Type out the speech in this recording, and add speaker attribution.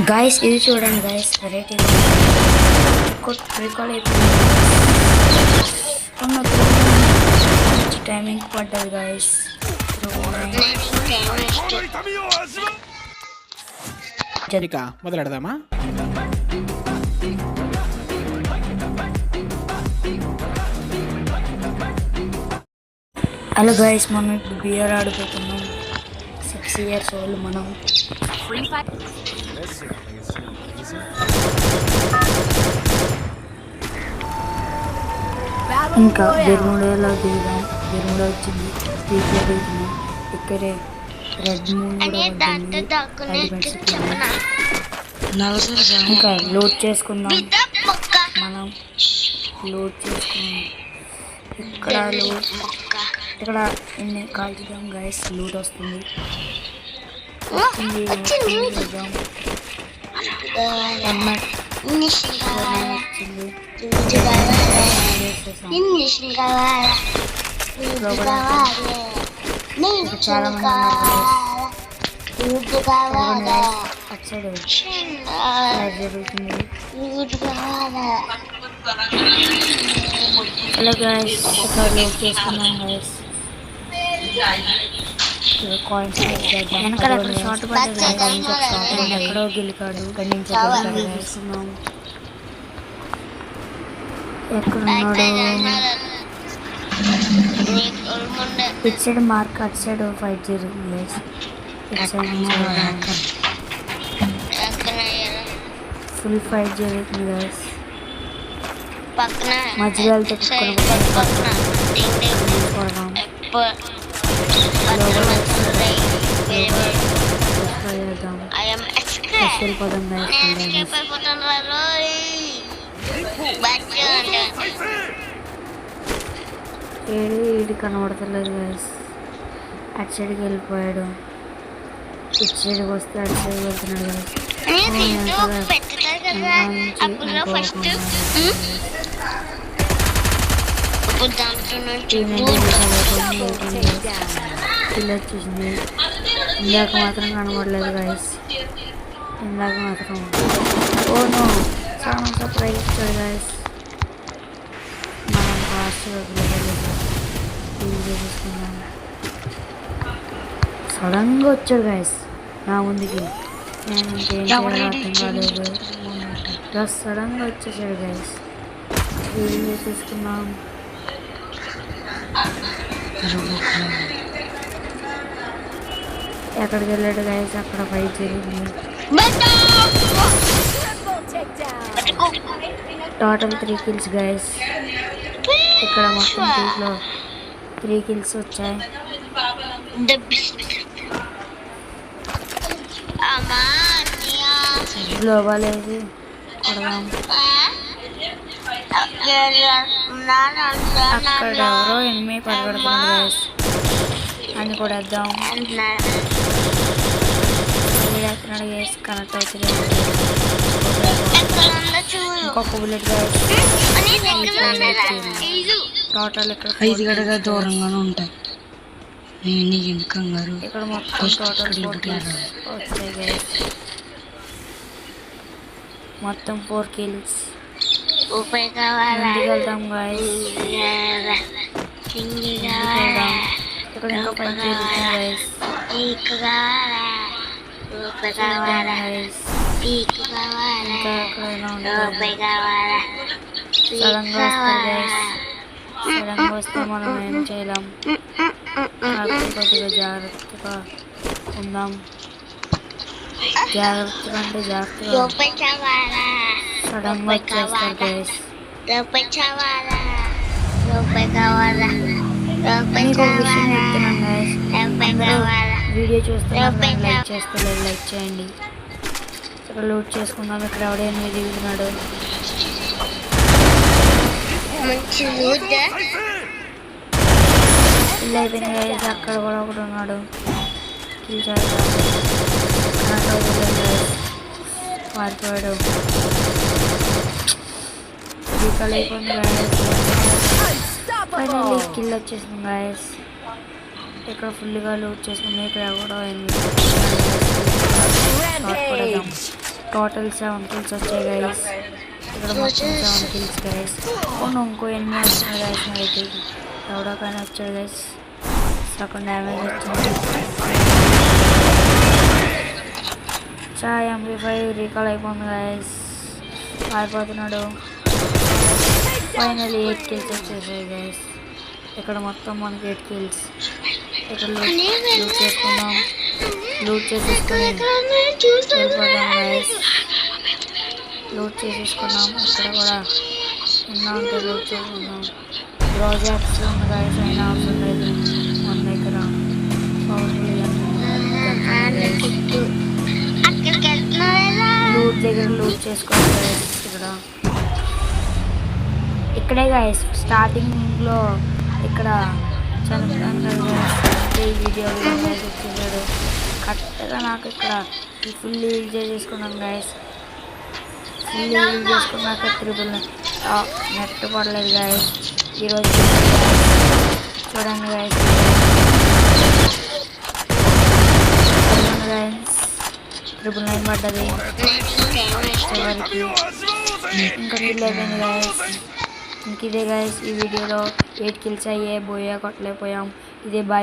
Speaker 1: Guys ఇది చూడండి guys, variety record అయిపోయింది. టైమింగ్ పడ్డది గాయస్.
Speaker 2: మొదలెడదామా?
Speaker 1: హలో గాయస్, మనం ఇప్పుడు బియర్ ఆడిపోతున్నాం. 6 years ఓల్డ్ మనం. ఇంకా బెర్ముడాలో దిగుదాం. బెర్ముడా వచ్చింది, స్పీడ్లో దిగుతున్నాం. ఇక్కడే రెడ్ మూన్ కూడా ఇంకా లోడ్ చేసుకుందాం. మనం లోడ్ చేసుకున్నాం. ఇక్కడ ఎన్ని కాల్చుదాం గైస్, లూట్ వస్తుంది. చాలా జరుగుతుంది. హలో గైస్, ఇక్కడ లోడ్ చేసుకున్నాం గైస్. వెనకాల షార్ట్ పడ్డది, ఎక్కడో గెలికాడు. వేసుకున్నాం. ఎక్కడున్నాడు? ఇటు సైడ్ మార్క్, అటు సైడ్ ఫైట్ జరుగుతుంది గైస్. ఇటు సైడ్ ఫుల్ ఫైట్ జరుగుతుంది గైస్. మధ్యలో వెళ్తే ఏడు కనబడతలేదు గైస్. అటు సైడ్కి వెళ్ళిపోయాడు. ఇటు సైడ్కి వస్తే అటు సైడ్ వెళ్తున్నాడు గైస్. వచ్చేసింది. ఇందాక మాత్రం కనబడలేదు గైస్. ఇందాక మాత్రం ఓనో చాలా సర్ప్రైజ్ ఇచ్చాడు గైస్. మనం ఫాస్ట్గా చేసుకున్నాం. సడన్గా వచ్చాడు గైస్ నా ముందుకి. నేను ఇంకేం చేయాలో అర్థం కాలేదు. జస్ట్ సడన్గా వచ్చేసాడు గైస్. వీడియో తీసుకున్నాం. ఎక్కడికి వెళ్ళాడు గైస్, అక్కడ ఫైట్ జరిగింది. Total 3 kills guys. ఇక్కడ మొత్తం దీంట్లో 3 kills వచ్చాయి. గ్లోబల్ వేసి కొడదాం. అక్కడ ఎవరో ఎనిమిది పడగడుతున్నాడు గైస్, అని కూడా వేద్దాం. వేస్తున్నాడు గైస్, కనెక్ట్ అవుతుంది. ఇంకొక బుల్లెట్ గైస్. టోటల్ ఇక్కడ
Speaker 3: 5 గడగా దూరంగానే ఉంటాయి.
Speaker 1: ఇక్కడ మొత్తం టోటల్ 4 kills వచ్చాయి గైస్. మొత్తం 4 kills. వెళ్దాం గైస్. ఇక్కడ ఇంకా 5 జరుగుతుంది గైస్. ఇంకా ఎక్కడైనా ఉంటుంది. సడన్గా వస్తారు గైస్. సడన్గా వస్తే మనం ఏం చేయలేం. కొద్దిగా జాగ్రత్తగా ఉందాం. జాగ్రత్తగా అంటే జాగ్రత్తగా. సడన్గా వచ్చేస్తారు గైస్. మీకు ఒక విషయం చెప్తున్నాను గైస్, అందరూ వీడియో చూస్తున్నారు, లైక్ చేస్తలేదు, లైక్ చేయండి. ఇక్కడ లోడ్ చేసుకుందాం. ఇక్కడ ఎవడైనా దిగుతున్నాడు. ఇల్లు అయిపోయింది గైస్. అక్కడ కూడా ఒకడు ఉన్నాడు. పారిపోయాడు. రీకాల్ అయిపోయింది గైస్. ఫైనల్లీ కిల్ వచ్చేసింది గైస్. ఇక్కడ ఫుల్గా లోడ్ చేసుకుంది. ఇక్కడ కూడా టోటల్ 7 కిల్స్ వచ్చాయి గైస్. ఇక్కడ మొత్తం 7 కిల్స్ గైస్. ఇంకో ఎనిమిది వస్తున్నాయి గైస్. అయితే ఎవడో కానీ వచ్చాడు గైస్. సగం డ్యామేజ్ వచ్చింది. MP5 రీకాల్ అయిపోయింది గైస్. పారిపోతున్నాడు. ఫైనల్ 8 కిల్స్ వచ్చేసాయి గైస్. ఇక్కడ మొత్తం మనకి 8 కిల్స్. ఇక్కడ లూట్ చేసుకుందాం. లూట్ చేసేసుకుని వెళ్ళిపోదాం గైస్. లూట్ చేసేసుకున్నాం. ఇక్కడ కూడా ఎన్నో ఉంటే లూట్ చేసుకుందాం. ప్రాజెక్ట్స్ ఉంది గైస్. అయినా అవసరం లేదు మన దగ్గర. లూట్ దగ్గర లూట్ చేసుకోవాలి గైస్. ఇక్కడే గైస్ స్టార్టింగ్లో ఇక్కడ చనిపోయాను కదా. ఈ వీడియోలో వచ్చేసాడు కరెక్ట్గా. నాకు ఇక్కడ ఫుల్ యూజ్ చేసుకున్నాను గైస్. ఫుల్ యూజ్ చేసుకున్నాక త్రిబుల్ నెట్ పడలేదు గైస్. ఈరోజు చూడండి గైస్. గైస్ 999 పడ్డది చివరికి. ఇంకా కిల్ అయిపోయింది గైస్. ఇంక ఇదే గైస్ ఈ వీడియోలో 8 కిల్స్ అయ్యే. బోయా కొట్టలేకపోయాం. ఇదే బాయ్.